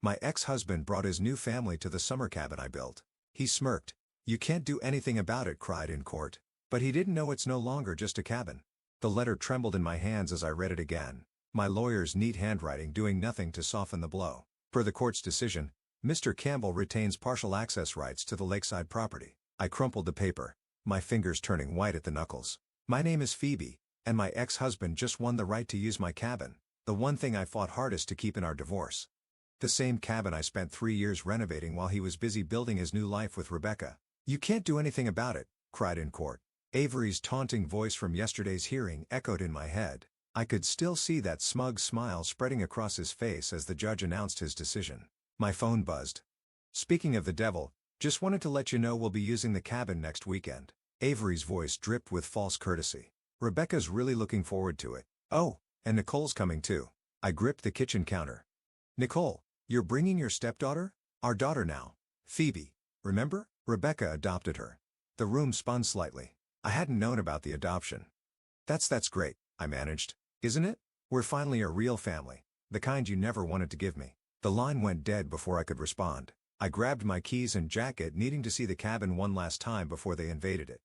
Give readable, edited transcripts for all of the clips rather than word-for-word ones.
My ex-husband brought his new family to the summer cabin I built. He smirked. "You can't do anything about it," cried in court. But he didn't know it's no longer just a cabin. The letter trembled in my hands as I read it again. My lawyer's neat handwriting doing nothing to soften the blow. Per the court's decision, Mr. Campbell retains partial access rights to the lakeside property. I crumpled the paper, my fingers turning white at the knuckles. My name is Phoebe, and my ex-husband just won the right to use my cabin, the one thing I fought hardest to keep in our divorce. The same cabin I spent 3 years renovating while he was busy building his new life with Rebecca. "You can't do anything about it," cried in court. Avery's taunting voice from yesterday's hearing echoed in my head. I could still see that smug smile spreading across his face as the judge announced his decision. My phone buzzed. "Speaking of the devil, just wanted to let you know we'll be using the cabin next weekend." Avery's voice dripped with false courtesy. "Rebecca's really looking forward to it. Oh, and Nicole's coming too." I gripped the kitchen counter. "Nicole, you're bringing your stepdaughter?" "Our daughter now. Phoebe. Remember? Rebecca adopted her." The room spun slightly. I hadn't known about the adoption. That's great," I managed. "Isn't it? We're finally a real family. The kind you never wanted to give me." The line went dead before I could respond. I grabbed my keys and jacket, needing to see the cabin one last time before they invaded it.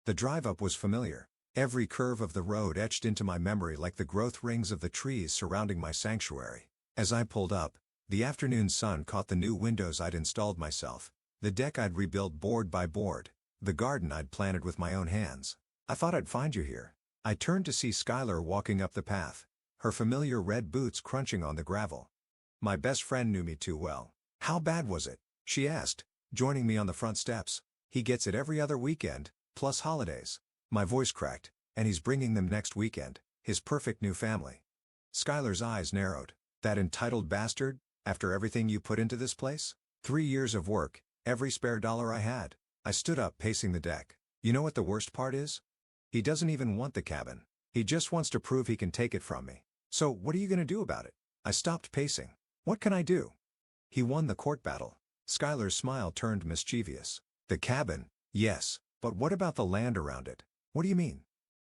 The drive up was familiar. Every curve of the road etched into my memory like the growth rings of the trees surrounding my sanctuary. As I pulled up, the afternoon sun caught the new windows I'd installed myself, the deck I'd rebuilt board by board, the garden I'd planted with my own hands. "I thought I'd find you here." I turned to see Skylar walking up the path, her familiar red boots crunching on the gravel. My best friend knew me too well. "How bad was it?" she asked, joining me on the front steps. "He gets it every other weekend, plus holidays." My voice cracked. "And he's bringing them next weekend, his perfect new family." Skylar's eyes narrowed. "That entitled bastard, after everything you put into this place?" 3 years of work, every spare dollar I had. I stood up, pacing the deck. "You know what the worst part is? He doesn't even want the cabin. He just wants to prove he can take it from me. So what are you going to do about it?" I stopped pacing. "What can I do? He won the court battle." Skylar's smile turned mischievous. "The cabin, yes, but what about the land around it?" "What do you mean?"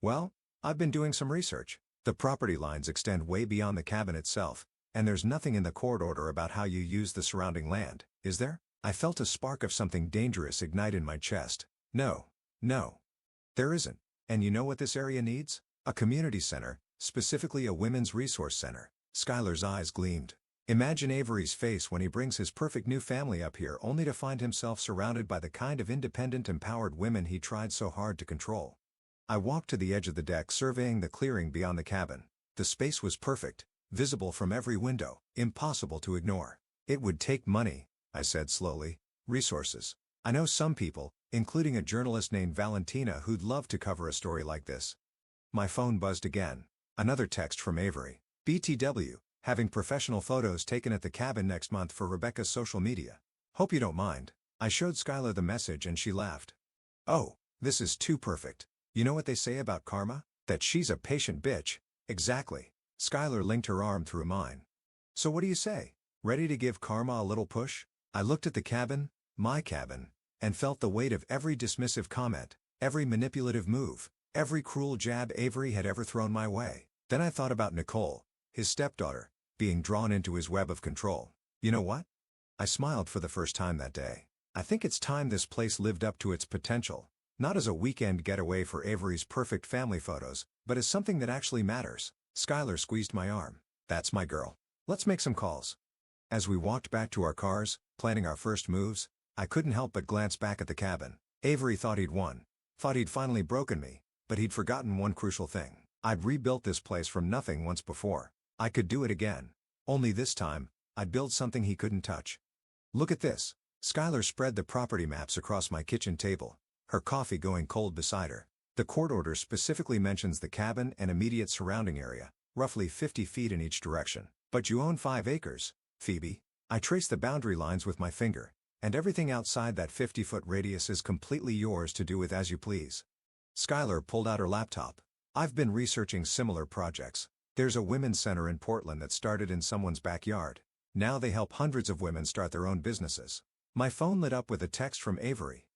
"Well, I've been doing some research. The property lines extend way beyond the cabin itself, and there's nothing in the court order about how you use the surrounding land, is there?" I felt a spark of something dangerous ignite in my chest. No, there isn't. "And you know what this area needs? A community center, specifically a women's resource center." Skylar's eyes gleamed. "Imagine Avery's face when he brings his perfect new family up here only to find himself surrounded by the kind of independent, empowered women he tried so hard to control." I walked to the edge of the deck, surveying the clearing beyond the cabin. The space was perfect, visible from every window, impossible to ignore. "It would take money," I said slowly. "Resources. I know some people, including a journalist named Valentina, who'd love to cover a story like this." My phone buzzed again. Another text from Avery. "BTW, having professional photos taken at the cabin next month for Rebecca's social media. Hope you don't mind." I showed Skylar the message and she laughed. "Oh, this is too perfect. You know what they say about karma? That she's a patient bitch." "Exactly." Skylar linked her arm through mine. "So what do you say? Ready to give karma a little push?" I looked at the cabin, my cabin, and felt the weight of every dismissive comment, every manipulative move, every cruel jab Avery had ever thrown my way. Then I thought about Nicole, his stepdaughter, being drawn into his web of control. "You know what?" I smiled for the first time that day. "I think it's time this place lived up to its potential, not as a weekend getaway for Avery's perfect family photos, but as something that actually matters." Skylar squeezed my arm. "That's my girl. Let's make some calls." As we walked back to our cars, planning our first moves, I couldn't help but glance back at the cabin. Avery thought he'd won. Thought he'd finally broken me, but he'd forgotten one crucial thing. I'd rebuilt this place from nothing once before. I could do it again. Only this time, I'd build something he couldn't touch. "Look at this." Skylar spread the property maps across my kitchen table, her coffee going cold beside her. "The court order specifically mentions the cabin and immediate surrounding area, roughly 50 feet in each direction. But you own 5 acres, Phoebe." I traced the boundary lines with my finger, "and everything outside that 50-foot radius is completely yours to do with as you please." Skylar pulled out her laptop. "I've been researching similar projects. There's a women's center in Portland that started in someone's backyard. Now they help hundreds of women start their own businesses." My phone lit up with a text from Avery.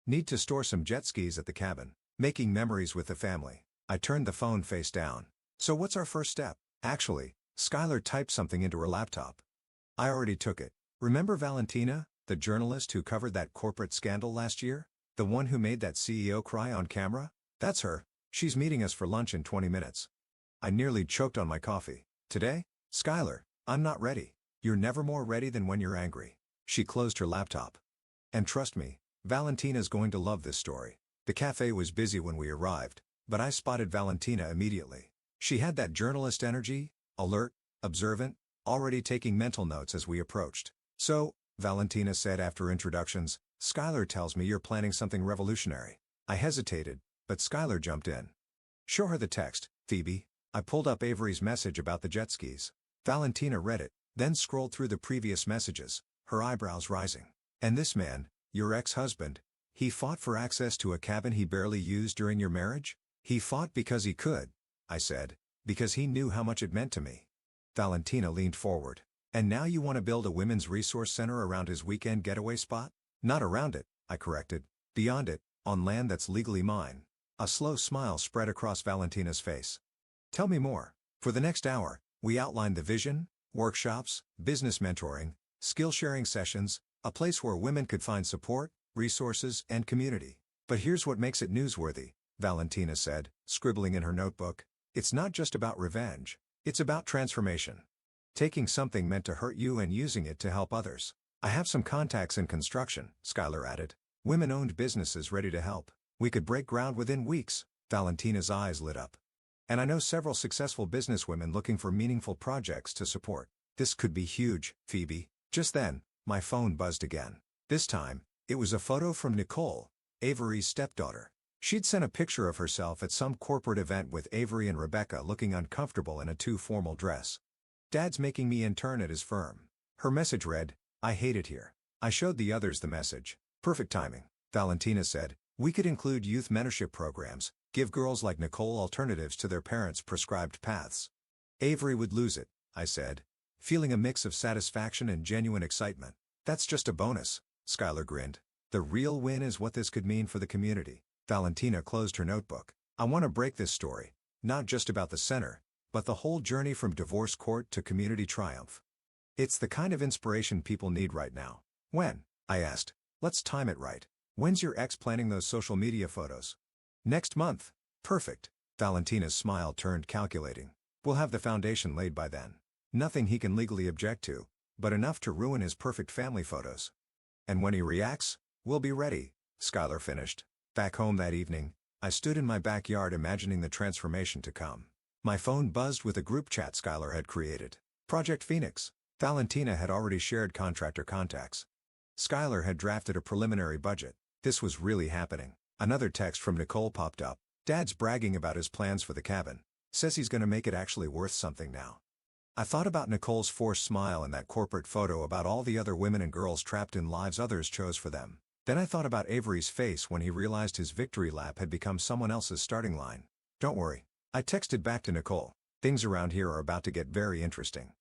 "Need to store some jet skis at the cabin. Making memories with the family." I turned the phone face down. "So what's our first step?" Actually, Skylar typed something into her laptop. I already took it. Remember Valentina, the journalist who covered that corporate scandal last year? The one who made that CEO cry on camera? That's her. She's meeting us for lunch in 20 minutes. I nearly choked on my coffee. Today? Skylar, I'm not ready. You're never more ready than when you're angry. She closed her laptop. And trust me, Valentina's going to love this story. The cafe was busy when we arrived, but I spotted Valentina immediately. She had that journalist energy, alert, observant, already taking mental notes as we approached. So, Valentina said after introductions, Skylar tells me you're planning something revolutionary. I hesitated, but Skylar jumped in. Show her the text, Phoebe. I pulled up Avery's message about the jet skis. Valentina read it, then scrolled through the previous messages, her eyebrows rising. And this man, your ex-husband, he fought for access to a cabin he barely used during your marriage? He fought because he could, I said, because he knew how much it meant to me. Valentina leaned forward. And now you want to build a women's resource center around his weekend getaway spot? Not around it, I corrected. Beyond it, on land that's legally mine. A slow smile spread across Valentina's face. Tell me more. For the next hour, we outlined the vision, workshops, business mentoring, skill-sharing sessions, a place where women could find support, resources, and community. But here's what makes it newsworthy, Valentina said, scribbling in her notebook. It's not just about revenge. It's about transformation. Taking something meant to hurt you and using it to help others. I have some contacts in construction, Skylar added. Women-owned businesses ready to help. We could break ground within weeks. Valentina's eyes lit up. And I know several successful businesswomen looking for meaningful projects to support. This could be huge, Phoebe. Just then, my phone buzzed again. This time, it was a photo from Nicole, Avery's stepdaughter. She'd sent a picture of herself at some corporate event with Avery and Rebecca looking uncomfortable in a too formal dress. Dad's making me intern at his firm. Her message read, I hate it here. I showed the others the message. Perfect timing, Valentina said. We could include youth mentorship programs, give girls like Nicole alternatives to their parents' prescribed paths. Avery would lose it, I said, feeling a mix of satisfaction and genuine excitement. That's just a bonus, Skylar grinned. The real win is what this could mean for the community. Valentina closed her notebook. I want to break this story, not just about the center, but the whole journey from divorce court to community triumph. It's the kind of inspiration people need right now. When? I asked. Let's time it right. When's your ex planning those social media photos? Next month. Perfect. Valentina's smile turned calculating. We'll have the foundation laid by then. Nothing he can legally object to, but enough to ruin his perfect family photos. And when he reacts, we'll be ready, Skylar finished. Back home that evening, I stood in my backyard imagining the transformation to come. My phone buzzed with a group chat Skylar had created. Project Phoenix. Valentina had already shared contractor contacts. Skylar had drafted a preliminary budget. This was really happening. Another text from Nicole popped up. Dad's bragging about his plans for the cabin. Says he's gonna make it actually worth something now. I thought about Nicole's forced smile in that corporate photo about all the other women and girls trapped in lives others chose for them. Then I thought about Avery's face when he realized his victory lap had become someone else's starting line. Don't worry. I texted back to Nicole. Things around here are about to get very interesting.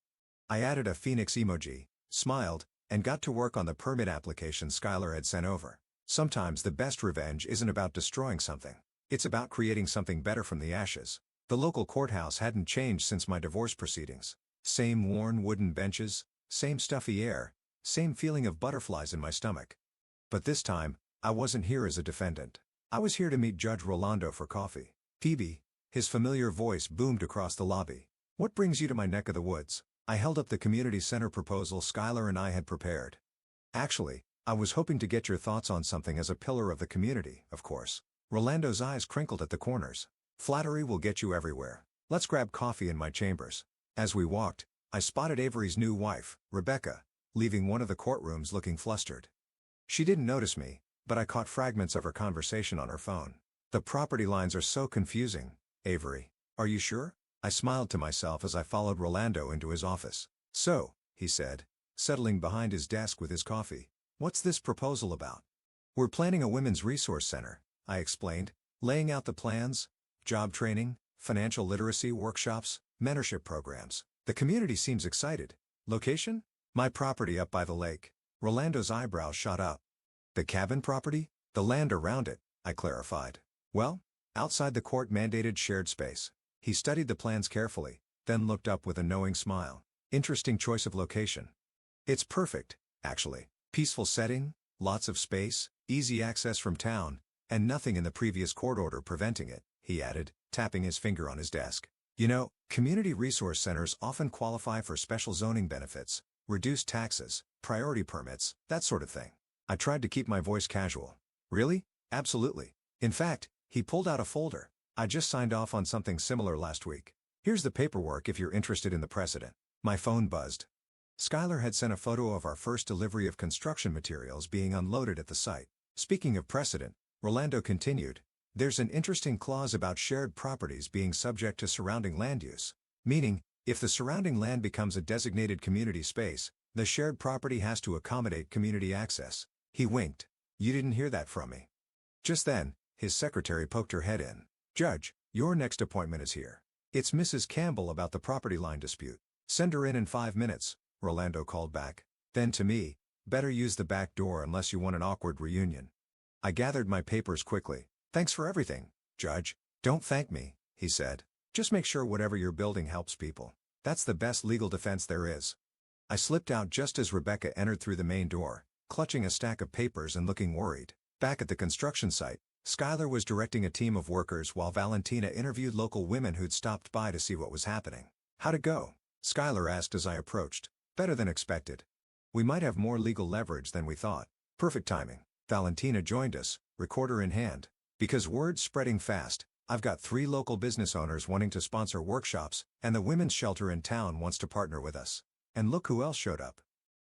I added a Phoenix emoji, smiled, and got to work on the permit application Skylar had sent over. Sometimes the best revenge isn't about destroying something. It's about creating something better from the ashes. The local courthouse hadn't changed since my divorce proceedings. Same worn wooden benches, same stuffy air, same feeling of butterflies in my stomach. But this time, I wasn't here as a defendant. I was here to meet Judge Rolando for coffee. Phoebe, his familiar voice boomed across the lobby. What brings you to my neck of the woods? I held up the community center proposal Skylar and I had prepared. Actually, I was hoping to get your thoughts on something as a pillar of the community, of course. Rolando's eyes crinkled at the corners. Flattery will get you everywhere. Let's grab coffee in my chambers. As we walked, I spotted Avery's new wife, Rebecca, leaving one of the courtrooms looking flustered. She didn't notice me, but I caught fragments of her conversation on her phone. The property lines are so confusing, Avery. Are you sure? I smiled to myself as I followed Rolando into his office. So, he said, settling behind his desk with his coffee. What's this proposal about? We're planning a women's resource center, I explained, laying out the plans, job training, financial literacy workshops, mentorship programs. The community seems excited. Location? My property up by the lake. Rolando's eyebrows shot up. The cabin property? The land around it, I clarified. Well, outside the court-mandated shared space. He studied the plans carefully, then looked up with a knowing smile. Interesting choice of location. It's perfect, actually. Peaceful setting, lots of space, easy access from town, and nothing in the previous court order preventing it, he added, tapping his finger on his desk. You know, community resource centers often qualify for special zoning benefits, reduced taxes, priority permits, that sort of thing. I tried to keep my voice casual. Really? Absolutely. In fact, he pulled out a folder. I just signed off on something similar last week. Here's the paperwork if you're interested in the precedent. My phone buzzed. Skylar had sent a photo of our first delivery of construction materials being unloaded at the site. Speaking of precedent, Rolando continued, there's an interesting clause about shared properties being subject to surrounding land use. Meaning, if the surrounding land becomes a designated community space, the shared property has to accommodate community access. He winked. You didn't hear that from me. Just then, his secretary poked her head in. Judge, your next appointment is here. It's Mrs. Campbell about the property line dispute. Send her in 5 minutes, Rolando called back. Then to me, better use the back door unless you want an awkward reunion. I gathered my papers quickly. Thanks for everything, Judge. Don't thank me, he said. Just make sure whatever you're building helps people. That's the best legal defense there is. I slipped out just as Rebecca entered through the main door, clutching a stack of papers and looking worried. Back at the construction site, Skylar was directing a team of workers while Valentina interviewed local women who'd stopped by to see what was happening. How'd it go? Skylar asked as I approached. Better than expected. We might have more legal leverage than we thought. Perfect timing. Valentina joined us, recorder in hand. Because word's spreading fast, I've got 3 local business owners wanting to sponsor workshops, and the women's shelter in town wants to partner with us. And look who else showed up.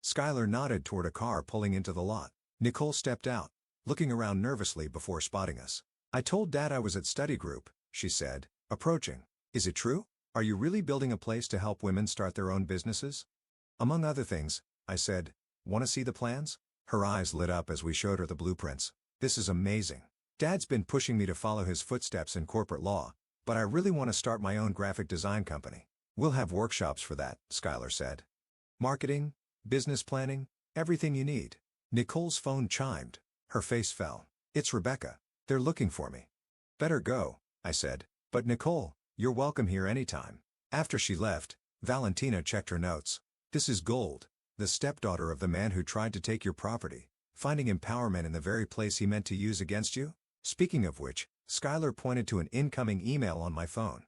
Skylar nodded toward a car pulling into the lot. Nicole stepped out, looking around nervously before spotting us. I told Dad I was at study group, she said, approaching. Is it true? Are you really building a place to help women start their own businesses? Among other things, I said. Want to see the plans? Her eyes lit up as we showed her the blueprints. This is amazing. Dad's been pushing me to follow his footsteps in corporate law, but I really want to start my own graphic design company. We'll have workshops for that, Skylar said. Marketing, business planning, everything you need. Nicole's phone chimed. Her face fell. It's Rebecca. They're looking for me. Better go, I said. But Nicole, you're welcome here anytime. After she left, Valentina checked her notes. This is Gold, the stepdaughter of the man who tried to take your property, finding empowerment in the very place he meant to use against you? Speaking of which, Skylar pointed to an incoming email on my phone.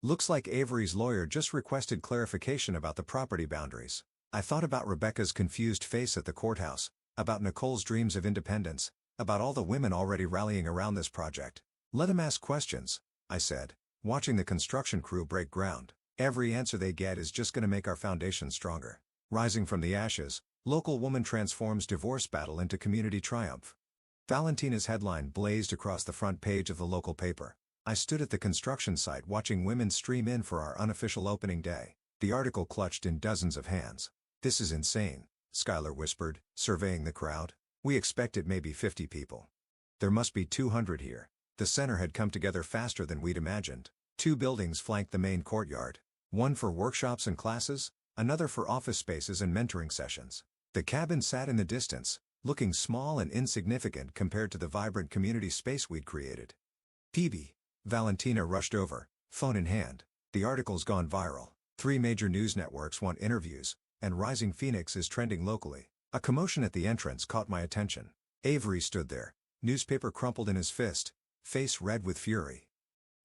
Looks like Avery's lawyer just requested clarification about the property boundaries. I thought about Rebecca's confused face at the courthouse, about Nicole's dreams of independence, about all the women already rallying around this project. Let them ask questions, I said, watching the construction crew break ground. Every answer they get is just going to make our foundation stronger. Rising from the ashes, local woman transforms divorce battle into community triumph. Valentina's headline blazed across the front page of the local paper. I stood at the construction site watching women stream in for our unofficial opening day. The article clutched in dozens of hands. This is insane, Skylar whispered, surveying the crowd. We expected maybe 50 people. There must be 200 here. The center had come together faster than we'd imagined. 2 buildings flanked the main courtyard. One for workshops and classes, another for office spaces and mentoring sessions. The cabin sat in the distance, looking small and insignificant compared to the vibrant community space we'd created. PB. Valentina rushed over, phone in hand. The article's gone viral. 3 major news networks want interviews, and Rising Phoenix is trending locally. A commotion at the entrance caught my attention. Avery stood there, newspaper crumpled in his fist, face red with fury.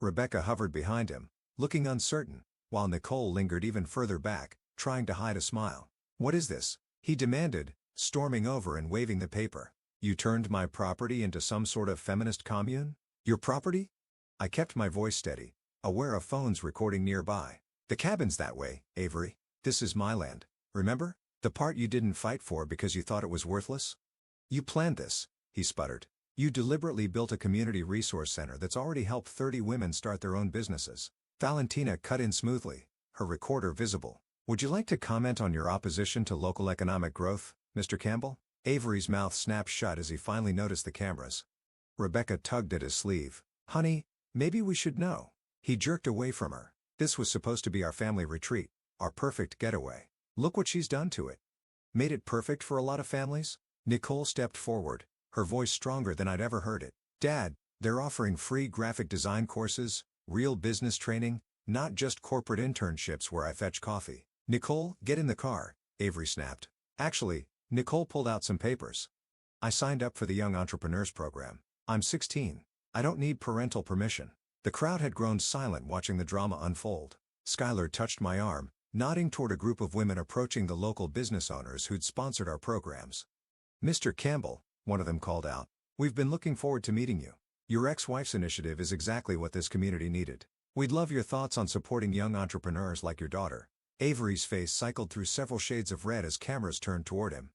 Rebecca hovered behind him, looking uncertain, while Nicole lingered even further back, trying to hide a smile. What is this? He demanded, storming over and waving the paper. You turned my property into some sort of feminist commune? Your property? I kept my voice steady, aware of phones recording nearby. The cabin's that way, Avery. This is my land, remember? The part you didn't fight for because you thought it was worthless? You planned this, he sputtered. You deliberately built a community resource center that's already helped 30 women start their own businesses. Valentina cut in smoothly, her recorder visible. Would you like to comment on your opposition to local economic growth, Mr. Campbell? Avery's mouth snapped shut as he finally noticed the cameras. Rebecca tugged at his sleeve. Honey, maybe we should know. He jerked away from her. This was supposed to be our family retreat, our perfect getaway. Look what she's done to it. Made it perfect for a lot of families? Nicole stepped forward, her voice stronger than I'd ever heard it. Dad, they're offering free graphic design courses, real business training, not just corporate internships where I fetch coffee. Nicole, get in the car, Avery snapped. Actually, Nicole pulled out some papers. I signed up for the Young Entrepreneurs Program. I'm 16. I don't need parental permission. The crowd had grown silent watching the drama unfold. Skylar touched my arm, nodding toward a group of women approaching the local business owners who'd sponsored our programs. "Mr. Campbell," one of them called out, "we've been looking forward to meeting you. Your ex-wife's initiative is exactly what this community needed. We'd love your thoughts on supporting young entrepreneurs like your daughter." Avery's face cycled through several shades of red as cameras turned toward him.